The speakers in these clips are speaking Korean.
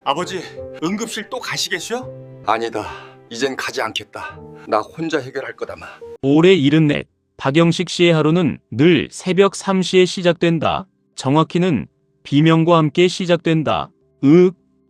아버지, 응급실 또 가시겠어요? 아니다. 이젠 가지 않겠다. 나 혼자 해결할 거다마. 올해 74, 박영식 씨의 하루는 늘 새벽 3시에 시작된다. 정확히는 비명과 함께 시작된다.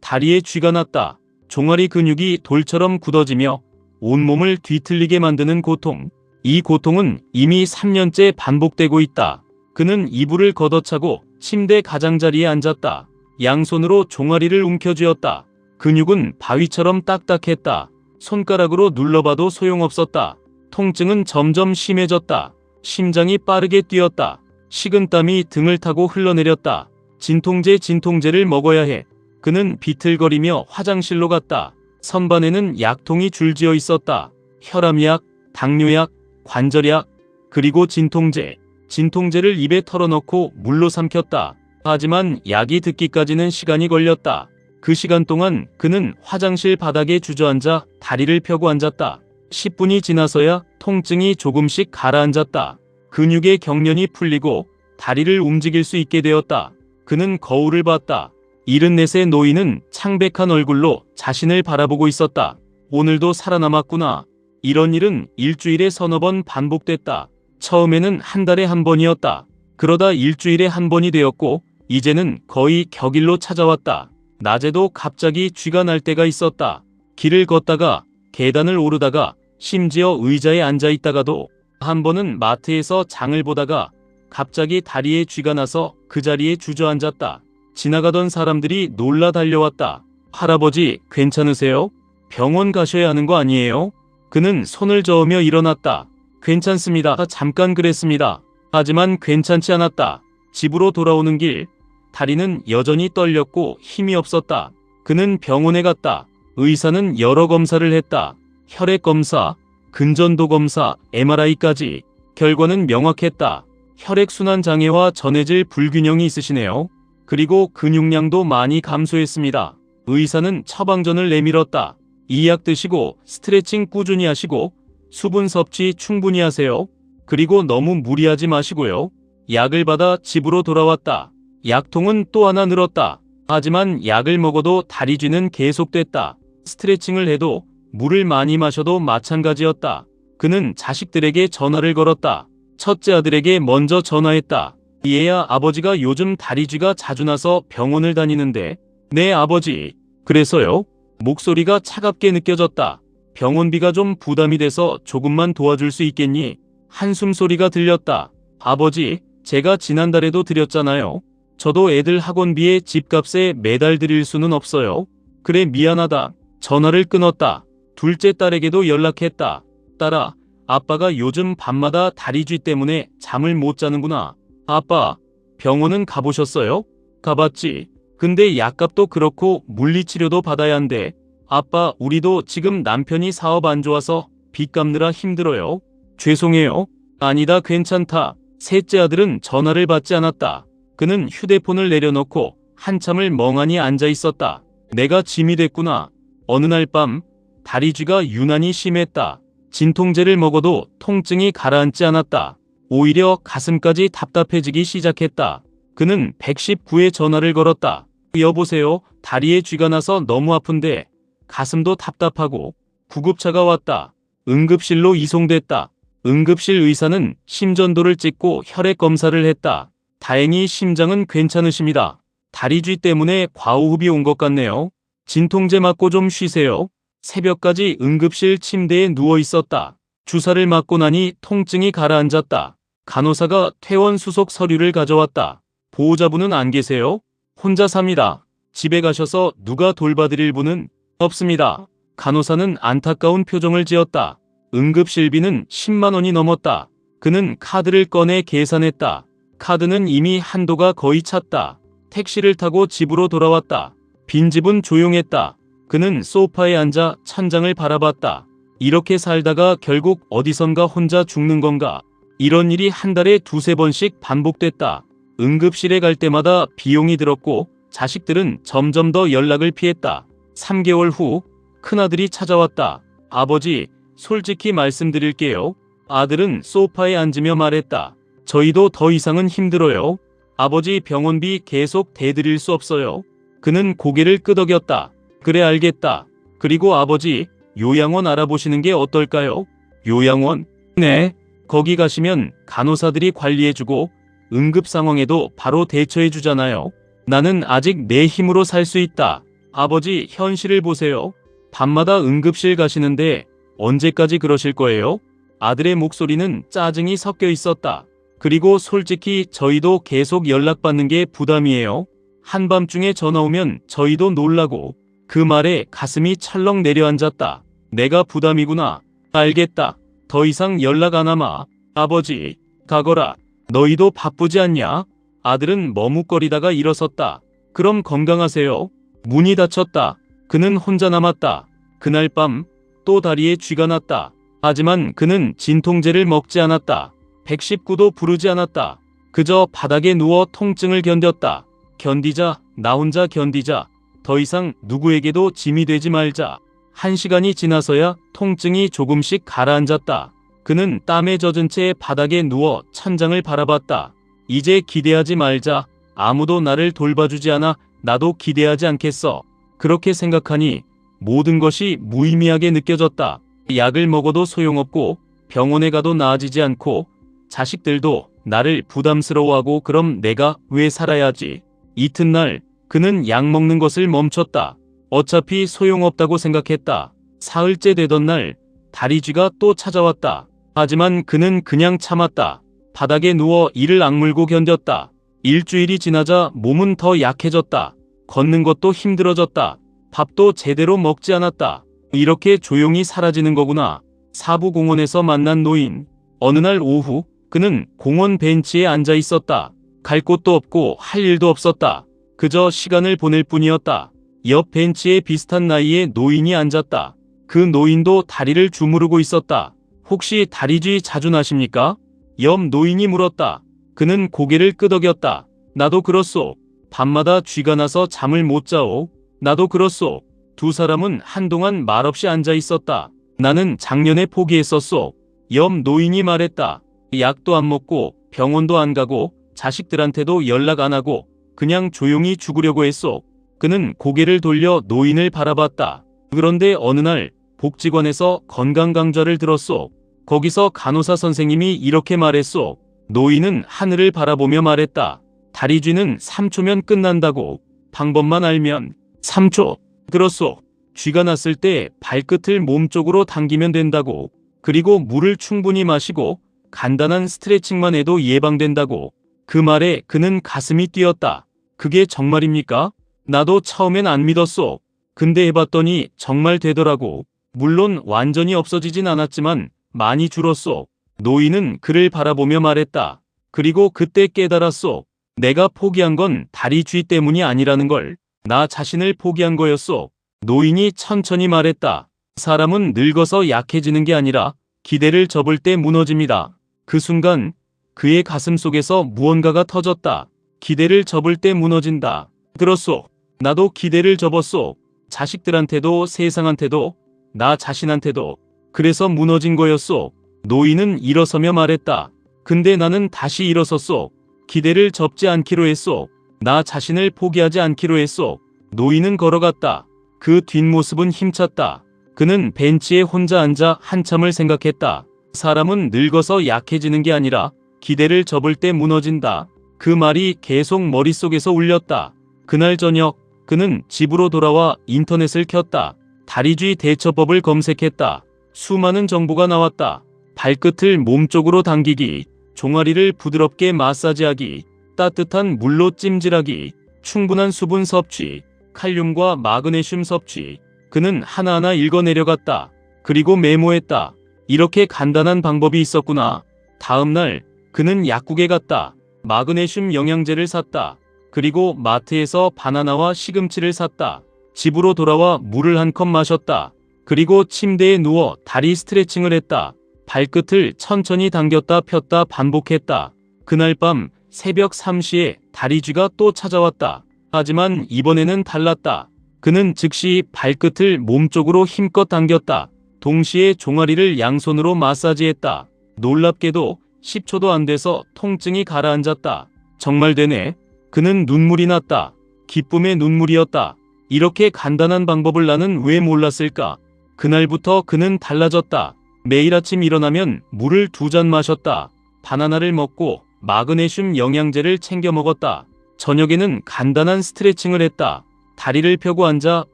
다리에 쥐가 났다. 종아리 근육이 돌처럼 굳어지며 온몸을 뒤틀리게 만드는 고통. 이 고통은 이미 3년째 반복되고 있다. 그는 이불을 걷어차고 침대 가장자리에 앉았다. 양손으로 종아리를 움켜쥐었다. 근육은 바위처럼 딱딱했다. 손가락으로 눌러봐도 소용없었다. 통증은 점점 심해졌다. 심장이 빠르게 뛰었다. 식은땀이 등을 타고 흘러내렸다. 진통제를 먹어야 해. 그는 비틀거리며 화장실로 갔다. 선반에는 약통이 줄지어 있었다. 혈압약, 당뇨약, 관절약, 그리고 진통제를 입에 털어넣고 물로 삼켰다. 하지만 약이 듣기까지는 시간이 걸렸다. 그 시간 동안 그는 화장실 바닥에 주저앉아 다리를 펴고 앉았다. 10분이 지나서야 통증이 조금씩 가라앉았다. 근육의 경련이 풀리고 다리를 움직일 수 있게 되었다. 그는 거울을 봤다. 74세 노인은 창백한 얼굴로 자신을 바라보고 있었다. 오늘도 살아남았구나. 이런 일은 일주일에 서너 번 반복됐다. 처음에는 한 달에 한 번이었다. 그러다 일주일에 한 번이 되었고 이제는 거의 격일로 찾아왔다. 낮에도 갑자기 쥐가 날 때가 있었다. 길을 걷다가 계단을 오르다가 심지어 의자에 앉아 있다가도 한 번은 마트에서 장을 보다가 갑자기 다리에 쥐가 나서 그 자리에 주저앉았다. 지나가던 사람들이 놀라 달려왔다. 할아버지, 괜찮으세요? 병원 가셔야 하는 거 아니에요? 그는 손을 저으며 일어났다. 괜찮습니다. 잠깐 그랬습니다. 하지만 괜찮지 않았다. 집으로 돌아오는 길, 다리는 여전히 떨렸고 힘이 없었다. 그는 병원에 갔다. 의사는 여러 검사를 했다. 혈액 검사, 근전도 검사, MRI까지. 결과는 명확했다. 혈액순환 장애와 전해질 불균형이 있으시네요. 그리고 근육량도 많이 감소했습니다. 의사는 처방전을 내밀었다. 이 약 드시고 스트레칭 꾸준히 하시고 수분 섭취 충분히 하세요. 그리고 너무 무리하지 마시고요. 약을 받아 집으로 돌아왔다. 약통은 또 하나 늘었다. 하지만 약을 먹어도 다리 쥐는 계속됐다. 스트레칭을 해도 물을 많이 마셔도 마찬가지였다. 그는 자식들에게 전화를 걸었다. 첫째 아들에게 먼저 전화했다. 얘야, 아버지가 요즘 다리 쥐가 자주 나서 병원을 다니는데. 네, 아버지. 그래서요? 목소리가 차갑게 느껴졌다. 병원비가 좀 부담이 돼서 조금만 도와줄 수 있겠니? 한숨 소리가 들렸다. 아버지, 제가 지난달에도 드렸잖아요. 저도 애들 학원비에 집값에 매달 드릴 수는 없어요. 그래, 미안하다. 전화를 끊었다. 둘째 딸에게도 연락했다. 딸아, 아빠가 요즘 밤마다 다리 쥐 때문에 잠을 못 자는구나. 아빠, 병원은 가보셨어요? 가봤지. 근데 약값도 그렇고 물리치료도 받아야 한대. 아빠, 우리도 지금 남편이 사업 안 좋아서 빚 갚느라 힘들어요. 죄송해요. 아니다, 괜찮다. 셋째 아들은 전화를 받지 않았다. 그는 휴대폰을 내려놓고 한참을 멍하니 앉아 있었다. 내가 짐이 됐구나. 어느 날 밤 다리 쥐가 유난히 심했다. 진통제를 먹어도 통증이 가라앉지 않았다. 오히려 가슴까지 답답해지기 시작했다. 그는 119에 전화를 걸었다. 여보세요. 다리에 쥐가 나서 너무 아픈데 가슴도 답답하고. 구급차가 왔다. 응급실로 이송됐다. 응급실 의사는 심전도를 찍고 혈액 검사를 했다. 다행히 심장은 괜찮으십니다. 다리 쥐 때문에 과호흡이 온 것 같네요. 진통제 맞고 좀 쉬세요. 새벽까지 응급실 침대에 누워 있었다. 주사를 맞고 나니 통증이 가라앉았다. 간호사가 퇴원 수속 서류를 가져왔다. 보호자분은 안 계세요? 혼자 삽니다. 집에 가셔서 누가 돌봐드릴 분은 없습니다. 간호사는 안타까운 표정을 지었다. 응급실비는 10만 원이 넘었다. 그는 카드를 꺼내 계산했다. 카드는 이미 한도가 거의 찼다. 택시를 타고 집으로 돌아왔다. 빈집은 조용했다. 그는 소파에 앉아 천장을 바라봤다. 이렇게 살다가 결국 어디선가 혼자 죽는 건가? 이런 일이 한 달에 두세 번씩 반복됐다. 응급실에 갈 때마다 비용이 들었고 자식들은 점점 더 연락을 피했다. 3개월 후 큰아들이 찾아왔다. 아버지, 솔직히 말씀드릴게요. 아들은 소파에 앉으며 말했다. 저희도 더 이상은 힘들어요. 아버지 병원비 계속 대드릴 수 없어요. 그는 고개를 끄덕였다. 그래 알겠다. 그리고 아버지, 요양원 알아보시는 게 어떨까요? 요양원? 네. 거기 가시면 간호사들이 관리해주고 응급 상황에도 바로 대처해주잖아요. 나는 아직 내 힘으로 살 수 있다. 아버지, 현실을 보세요. 밤마다 응급실 가시는데 언제까지 그러실 거예요? 아들의 목소리는 짜증이 섞여 있었다. 그리고 솔직히 저희도 계속 연락받는 게 부담이에요. 한밤중에 전화 오면 저희도 놀라고. 그 말에 가슴이 철렁 내려앉았다. 내가 부담이구나. 알겠다. 더 이상 연락 안 하마. 아버지, 가거라. 너희도 바쁘지 않냐? 아들은 머뭇거리다가 일어섰다. 그럼 건강하세요. 문이 닫혔다. 그는 혼자 남았다. 그날 밤 또 다리에 쥐가 났다. 하지만 그는 진통제를 먹지 않았다. 119도 부르지 않았다. 그저 바닥에 누워 통증을 견뎠다. 견디자, 나 혼자 견디자. 더 이상 누구에게도 짐이 되지 말자. 1시간이 지나서야 통증이 조금씩 가라앉았다. 그는 땀에 젖은 채 바닥에 누워 천장을 바라봤다. 이제 기대하지 말자. 아무도 나를 돌봐주지 않아. 나도 기대하지 않겠어. 그렇게 생각하니 모든 것이 무의미하게 느껴졌다. 약을 먹어도 소용없고 병원에 가도 나아지지 않고 자식들도 나를 부담스러워하고 그럼 내가 왜 살아야지. 이튿날 그는 약 먹는 것을 멈췄다. 어차피 소용없다고 생각했다. 사흘째 되던 날 다리 쥐가 또 찾아왔다. 하지만 그는 그냥 참았다. 바닥에 누워 이를 악물고 견뎠다. 일주일이 지나자 몸은 더 약해졌다. 걷는 것도 힘들어졌다. 밥도 제대로 먹지 않았다. 이렇게 조용히 사라지는 거구나. 사부공원에서 만난 노인. 어느 날 오후 그는 공원 벤치에 앉아 있었다. 갈 곳도 없고 할 일도 없었다. 그저 시간을 보낼 뿐이었다. 옆 벤치에 비슷한 나이의 노인이 앉았다. 그 노인도 다리를 주무르고 있었다. 혹시 다리쥐 자주 나십니까? 옆 노인이 물었다. 그는 고개를 끄덕였다. 나도 그렇소. 밤마다 쥐가 나서 잠을 못 자오. 나도 그렇소. 두 사람은 한동안 말없이 앉아 있었다. 나는 작년에 포기했었소. 옆 노인이 말했다. 약도 안 먹고 병원도 안 가고 자식들한테도 연락 안 하고 그냥 조용히 죽으려고 했소. 그는 고개를 돌려 노인을 바라봤다. 그런데 어느 날 복지관에서 건강 강좌를 들었소. 거기서 간호사 선생님이 이렇게 말했소. 노인은 하늘을 바라보며 말했다. 다리쥐는 3초면 끝난다고. 방법만 알면. 3초. 그렇소. 쥐가 났을 때 발끝을 몸쪽으로 당기면 된다고. 그리고 물을 충분히 마시고 간단한 스트레칭만 해도 예방된다고. 그 말에 그는 가슴이 뛰었다. 그게 정말입니까? 나도 처음엔 안 믿었소. 근데 해봤더니 정말 되더라고. 물론 완전히 없어지진 않았지만 많이 줄었소. 노인은 그를 바라보며 말했다. 그리고 그때 깨달았소. 내가 포기한 건 다리 쥐 때문이 아니라는 걸. 나 자신을 포기한 거였소. 노인이 천천히 말했다. 사람은 늙어서 약해지는 게 아니라 기대를 접을 때 무너집니다. 그 순간 그의 가슴 속에서 무언가가 터졌다. 기대를 접을 때 무너진다. 그렇소. 나도 기대를 접었소. 자식들한테도 세상한테도 나 자신한테도. 그래서 무너진 거였소. 노인은 일어서며 말했다. 근데 나는 다시 일어섰소. 기대를 접지 않기로 했소. 나 자신을 포기하지 않기로 했소. 노인은 걸어갔다. 그 뒷모습은 힘찼다. 그는 벤치에 혼자 앉아 한참을 생각했다. 사람은 늙어서 약해지는 게 아니라 기대를 접을 때 무너진다. 그 말이 계속 머릿속에서 울렸다. 그날 저녁 그는 집으로 돌아와 인터넷을 켰다. 다리쥐 대처법을 검색했다. 수많은 정보가 나왔다. 발끝을 몸쪽으로 당기기, 종아리를 부드럽게 마사지하기, 따뜻한 물로 찜질하기, 충분한 수분 섭취, 칼륨과 마그네슘 섭취. 그는 하나하나 읽어 내려갔다. 그리고 메모했다. 이렇게 간단한 방법이 있었구나. 다음 날 그는 약국에 갔다. 마그네슘 영양제를 샀다. 그리고 마트에서 바나나와 시금치를 샀다. 집으로 돌아와 물을 한 컵 마셨다. 그리고 침대에 누워 다리 스트레칭을 했다. 발끝을 천천히 당겼다 폈다 반복했다. 그날 밤 새벽 3시에 다리쥐가 또 찾아왔다. 하지만 이번에는 달랐다. 그는 즉시 발끝을 몸쪽으로 힘껏 당겼다. 동시에 종아리를 양손으로 마사지했다. 놀랍게도 10초도 안 돼서 통증이 가라앉았다. 정말 되네. 그는 눈물이 났다. 기쁨의 눈물이었다. 이렇게 간단한 방법을 나는 왜 몰랐을까? 그날부터 그는 달라졌다. 매일 아침 일어나면 물을 2잔 마셨다. 바나나를 먹고 마그네슘 영양제를 챙겨 먹었다. 저녁에는 간단한 스트레칭을 했다. 다리를 펴고 앉아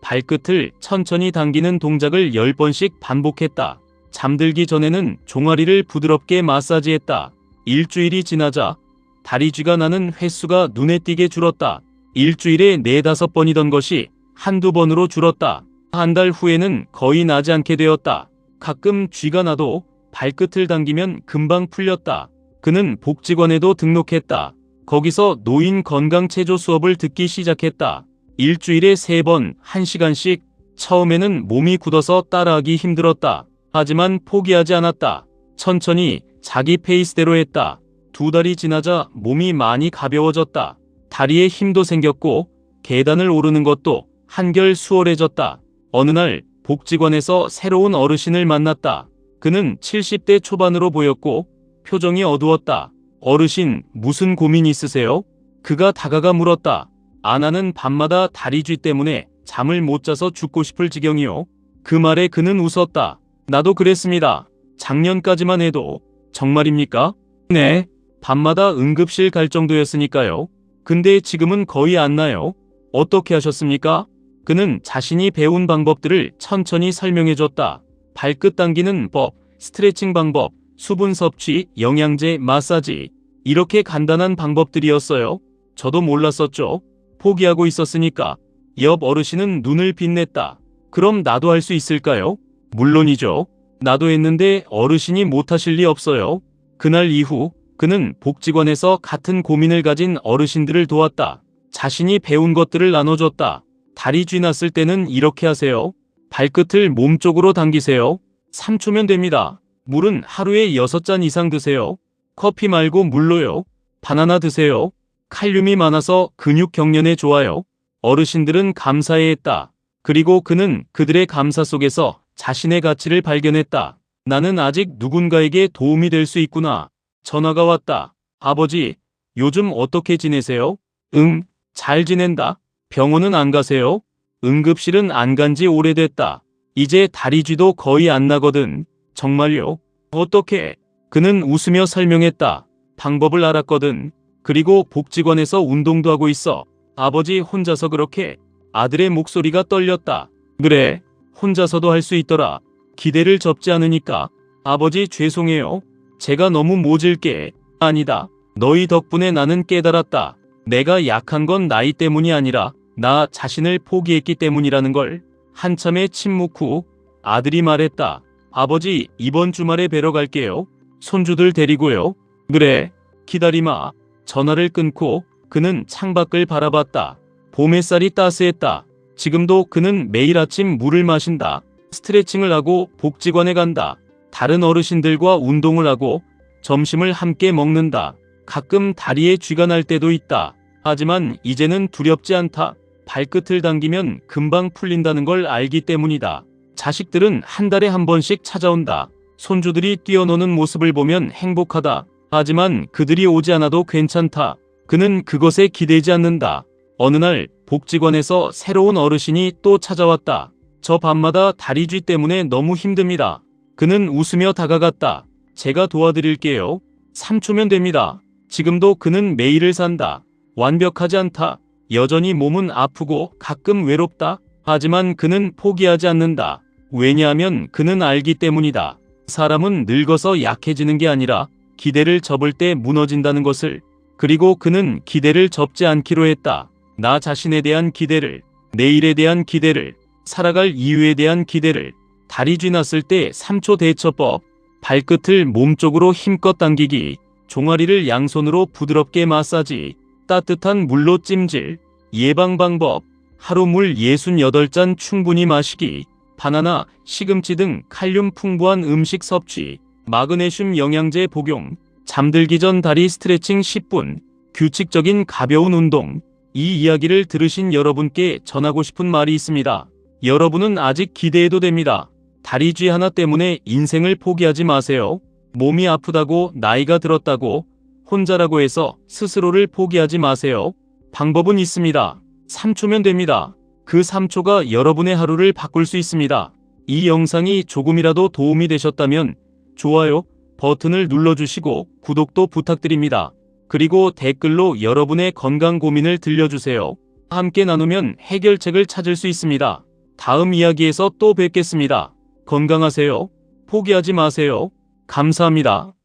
발끝을 천천히 당기는 동작을 10번씩 반복했다. 잠들기 전에는 종아리를 부드럽게 마사지했다. 일주일이 지나자 다리 쥐가 나는 횟수가 눈에 띄게 줄었다. 일주일에 4-5번이던 것이 한두 번으로 줄었다. 한 달 후에는 거의 나지 않게 되었다. 가끔 쥐가 나도 발끝을 당기면 금방 풀렸다. 그는 복지관에도 등록했다. 거기서 노인 건강 체조 수업을 듣기 시작했다. 일주일에 3번 1시간씩. 처음에는 몸이 굳어서 따라하기 힘들었다. 하지만 포기하지 않았다. 천천히 자기 페이스대로 했다. 2달이 지나자 몸이 많이 가벼워졌다. 다리에 힘도 생겼고 계단을 오르는 것도 한결 수월해졌다. 어느 날 복지관에서 새로운 어르신을 만났다. 그는 70대 초반으로 보였고 표정이 어두웠다. 어르신, 무슨 고민 있으세요? 그가 다가가 물었다. 아나는 밤마다 다리쥐 때문에 잠을 못 자서 죽고 싶을 지경이요. 그 말에 그는 웃었다. 나도 그랬습니다. 작년까지만 해도. 정말입니까? 네. 밤마다 응급실 갈 정도였으니까요. 근데 지금은 거의 안 나요. 어떻게 하셨습니까? 그는 자신이 배운 방법들을 천천히 설명해줬다. 발끝 당기는 법, 스트레칭 방법, 수분 섭취, 영양제, 마사지. 이렇게 간단한 방법들이었어요. 저도 몰랐었죠. 포기하고 있었으니까. 옆 어르신은 눈을 빛냈다. 그럼 나도 할 수 있을까요? 물론이죠. 나도 했는데 어르신이 못하실 리 없어요. 그날 이후 그는 복지관에서 같은 고민을 가진 어르신들을 도왔다. 자신이 배운 것들을 나눠줬다. 다리 쥐 났을 때는 이렇게 하세요. 발끝을 몸쪽으로 당기세요. 3초면 됩니다. 물은 하루에 6잔 이상 드세요. 커피 말고 물로요. 바나나 드세요. 칼륨이 많아서 근육 경련에 좋아요. 어르신들은 감사해했다. 그리고 그는 그들의 감사 속에서 자신의 가치를 발견했다. 나는 아직 누군가에게 도움이 될 수 있구나. 전화가 왔다. 아버지, 요즘 어떻게 지내세요? 응, 잘 지낸다. 병원은 안 가세요? 응급실은 안 간지 오래됐다. 이제 다리 쥐도 거의 안 나거든. 정말요? 어떻게? 그는 웃으며 설명했다. 방법을 알았거든. 그리고 복지관에서 운동도 하고 있어. 아버지 혼자서 그렇게. 아들의 목소리가 떨렸다. 그래, 혼자서도 할 수 있더라. 기대를 접지 않으니까. 아버지 죄송해요. 제가 너무 모질게. 아니다. 너희 덕분에 나는 깨달았다. 내가 약한 건 나이 때문이 아니라 나 자신을 포기했기 때문이라는 걸. 한참의 침묵 후 아들이 말했다. 아버지, 이번 주말에 뵈러 갈게요. 손주들 데리고요. 그래, 기다리마. 전화를 끊고 그는 창밖을 바라봤다. 봄 햇살이 따스했다. 지금도 그는 매일 아침 물을 마신다. 스트레칭을 하고 복지관에 간다. 다른 어르신들과 운동을 하고 점심을 함께 먹는다. 가끔 다리에 쥐가 날 때도 있다. 하지만 이제는 두렵지 않다. 발끝을 당기면 금방 풀린다는 걸 알기 때문이다. 자식들은 한 달에 한 번씩 찾아온다. 손주들이 뛰어노는 모습을 보면 행복하다. 하지만 그들이 오지 않아도 괜찮다. 그는 그것에 기대지 않는다. 어느 날 복지관에서 새로운 어르신이 또 찾아왔다. 저 밤마다 다리쥐 때문에 너무 힘듭니다. 그는 웃으며 다가갔다. 제가 도와드릴게요. 3초면 됩니다. 지금도 그는 매일을 산다. 완벽하지 않다. 여전히 몸은 아프고 가끔 외롭다. 하지만 그는 포기하지 않는다. 왜냐하면 그는 알기 때문이다. 사람은 늙어서 약해지는 게 아니라 기대를 접을 때 무너진다는 것을. 그리고 그는 기대를 접지 않기로 했다. 나 자신에 대한 기대를, 내일에 대한 기대를, 살아갈 이유에 대한 기대를. 다리 쥐 났을 때 3초 대처법. 발끝을 몸쪽으로 힘껏 당기기. 종아리를 양손으로 부드럽게 마사지. 따뜻한 물로 찜질. 예방 방법. 하루 물 68잔 충분히 마시기. 바나나, 시금치 등 칼륨 풍부한 음식 섭취. 마그네슘 영양제 복용. 잠들기 전 다리 스트레칭 10분. 규칙적인 가벼운 운동. 이 이야기를 들으신 여러분께 전하고 싶은 말이 있습니다. 여러분은 아직 기대해도 됩니다. 다리 쥐 하나 때문에 인생을 포기하지 마세요. 몸이 아프다고, 나이가 들었다고, 혼자라고 해서 스스로를 포기하지 마세요. 방법은 있습니다. 3초면 됩니다. 그 3초가 여러분의 하루를 바꿀 수 있습니다. 이 영상이 조금이라도 도움이 되셨다면 좋아요 버튼을 눌러주시고 구독도 부탁드립니다. 그리고 댓글로 여러분의 건강 고민을 들려주세요. 함께 나누면 해결책을 찾을 수 있습니다. 다음 이야기에서 또 뵙겠습니다. 건강하세요. 포기하지 마세요. 감사합니다.